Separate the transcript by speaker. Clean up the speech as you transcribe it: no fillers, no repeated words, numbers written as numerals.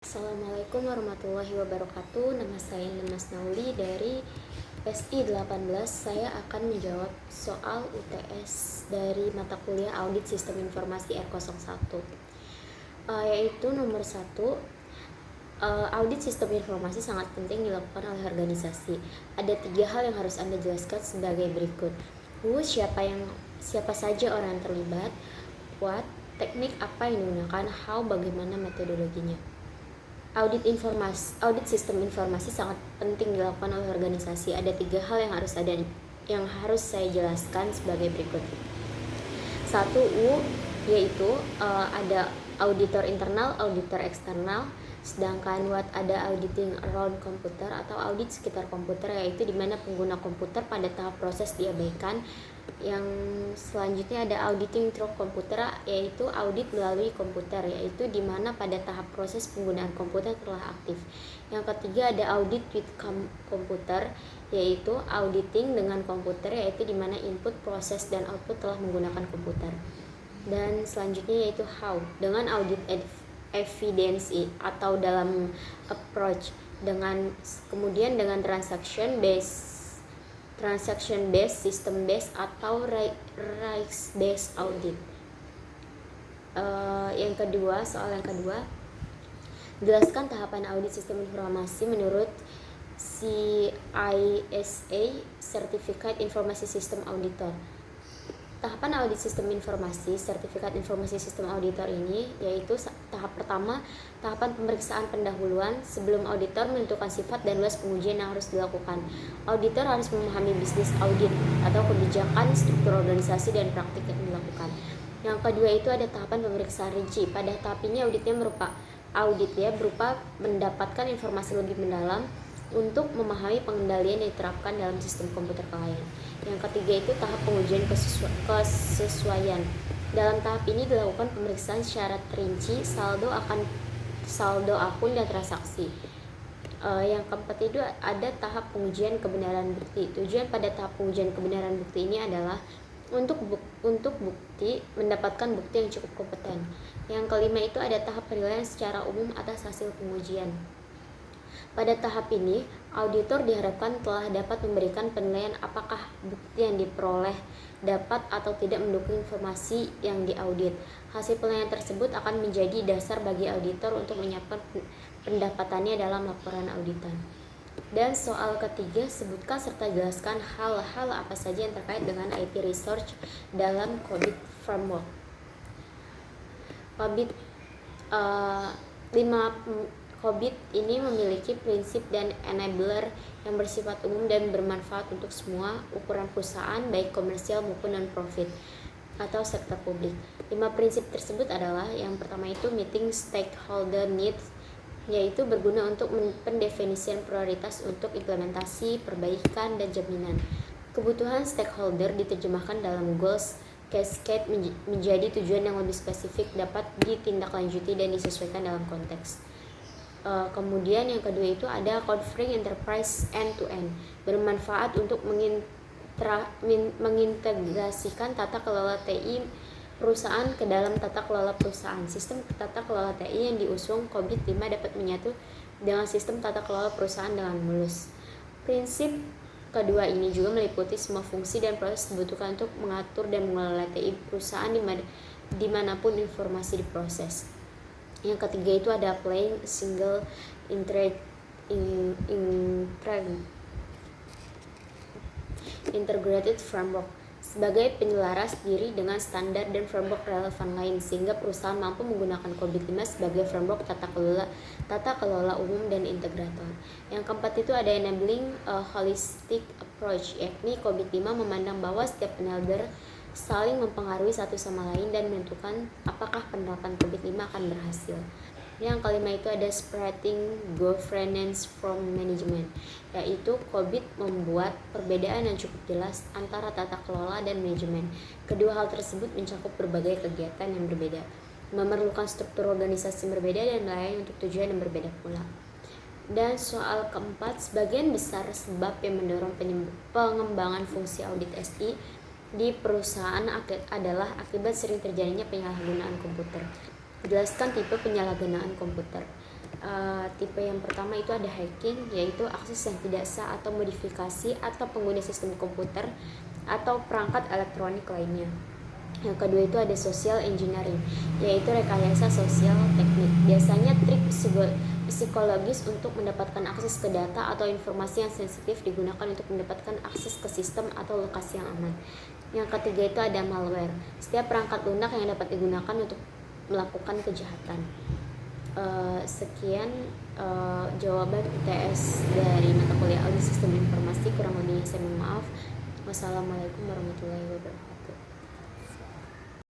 Speaker 1: Assalamualaikum warahmatullahi wabarakatuh. Nama saya Lemas Nauli dari SI 18. Saya akan menjawab soal UTS dari mata kuliah Audit Sistem Informasi R01, yaitu nomor 1. Audit sistem informasi sangat penting dilakukan oleh organisasi. Ada 3 hal yang harus Anda jelaskan sebagai berikut. Who, siapa saja orang yang terlibat. What, teknik apa yang digunakan. How, bagaimana metodologinya. Audit sistem informasi sangat penting dilakukan oleh organisasi. Ada 3 hal yang harus saya jelaskan sebagai berikut. 1. Yaitu ada auditor internal, auditor eksternal. Sedangkan what, ada auditing around komputer atau audit sekitar komputer, yaitu di mana pengguna komputer pada tahap proses diabaikan. Yang selanjutnya ada auditing through komputer, yaitu audit melalui komputer, yaitu di mana pada tahap proses penggunaan komputer telah aktif. Yang ketiga ada audit with komputer, yaitu auditing dengan komputer, yaitu di mana input, proses, dan output telah menggunakan komputer. Dan selanjutnya yaitu how, dengan audit evidence atau dalam approach, kemudian dengan transaction based, system based, atau risk based audit. Soal yang kedua, jelaskan tahapan audit sistem informasi menurut CISA Certificate Informasi System Auditor. Tahapan audit sistem informasi, sertifikat informasi sistem auditor ini, yaitu tahap pertama, tahapan pemeriksaan pendahuluan sebelum auditor menentukan sifat dan luas pengujian yang harus dilakukan. Auditor harus memahami bisnis audit atau kebijakan, struktur organisasi, dan praktik yang dilakukan. Yang kedua itu ada tahapan pemeriksaan rinci. Pada tahap ini auditnya berupa mendapatkan informasi lebih mendalam untuk memahami pengendalian yang diterapkan dalam sistem komputer klien. Yang ketiga itu tahap pengujian kesesuaian. Dalam tahap ini dilakukan pemeriksaan secara rinci saldo akun dan transaksi. Yang keempat itu ada tahap pengujian kebenaran bukti. Tujuan pada tahap pengujian kebenaran bukti ini adalah untuk mendapatkan bukti yang cukup kompeten. Yang kelima itu ada tahap penilaian secara umum atas hasil pengujian. Pada tahap ini, auditor diharapkan telah dapat memberikan penilaian apakah bukti yang diperoleh dapat atau tidak mendukung informasi yang diaudit. Hasil penilaian tersebut akan menjadi dasar bagi auditor untuk menyiapkan pendapatannya dalam laporan auditan. Dan soal ketiga, sebutkan serta jelaskan hal-hal apa saja yang terkait dengan IT research dalam COBIT framework. COBIT ini memiliki prinsip dan enabler yang bersifat umum dan bermanfaat untuk semua ukuran perusahaan, baik komersial maupun non-profit atau sektor publik. 5 prinsip tersebut adalah, yang pertama itu meeting stakeholder needs, yaitu berguna untuk pendefinisian prioritas untuk implementasi, perbaikan, dan jaminan. Kebutuhan stakeholder diterjemahkan dalam goals cascade menjadi tujuan yang lebih spesifik, dapat ditindaklanjuti dan disesuaikan dalam konteks. Kemudian yang kedua itu ada covering enterprise end-to-end, bermanfaat untuk mengintegrasikan tata kelola TI perusahaan ke dalam tata kelola perusahaan. Sistem tata kelola TI yang diusung COBIT 5 dapat menyatu dengan sistem tata kelola perusahaan dengan mulus. Prinsip kedua ini juga meliputi semua fungsi dan proses dibutuhkan untuk mengatur dan mengelola TI perusahaan dimanapun informasi diproses. Yang ketiga itu ada applying single integrated framework sebagai penyelaras diri dengan standar dan framework relevan lain, sehingga perusahaan mampu menggunakan COBIT 5 sebagai framework tata kelola umum dan integrator. Yang keempat itu ada enabling a holistic approach, yakni COBIT 5 memandang bahwa setiap enabler saling mempengaruhi satu sama lain dan menentukan apakah penerapan COBIT 5 akan berhasil. Yang kelima itu ada spreading governance from management, yaitu COBIT membuat perbedaan yang cukup jelas antara tata kelola dan manajemen. Kedua hal tersebut mencakup berbagai kegiatan yang berbeda, memerlukan struktur organisasi yang berbeda dan melayani untuk tujuan yang berbeda pula. Dan soal keempat, sebagian besar sebab yang mendorong pengembangan fungsi audit SI di perusahaan adalah akibat sering terjadinya penyalahgunaan komputer. Jelaskan tipe penyalahgunaan komputer. Tipe yang pertama itu ada hacking, yaitu akses yang tidak sah atau modifikasi atau pengguna sistem komputer atau perangkat elektronik lainnya. Yang kedua itu ada social engineering, yaitu rekayasa sosial teknik. Biasanya trik psikologis untuk mendapatkan akses ke data atau informasi yang sensitif digunakan untuk mendapatkan akses ke sistem atau lokasi yang aman. Yang ketiga itu ada malware. Setiap perangkat lunak yang dapat digunakan untuk melakukan kejahatan. Sekian jawaban UTS dari mata kuliah Audit Sistem Informasi. Kurang lebihnya saya mohon maaf. Wassalamualaikum warahmatullahi wabarakatuh.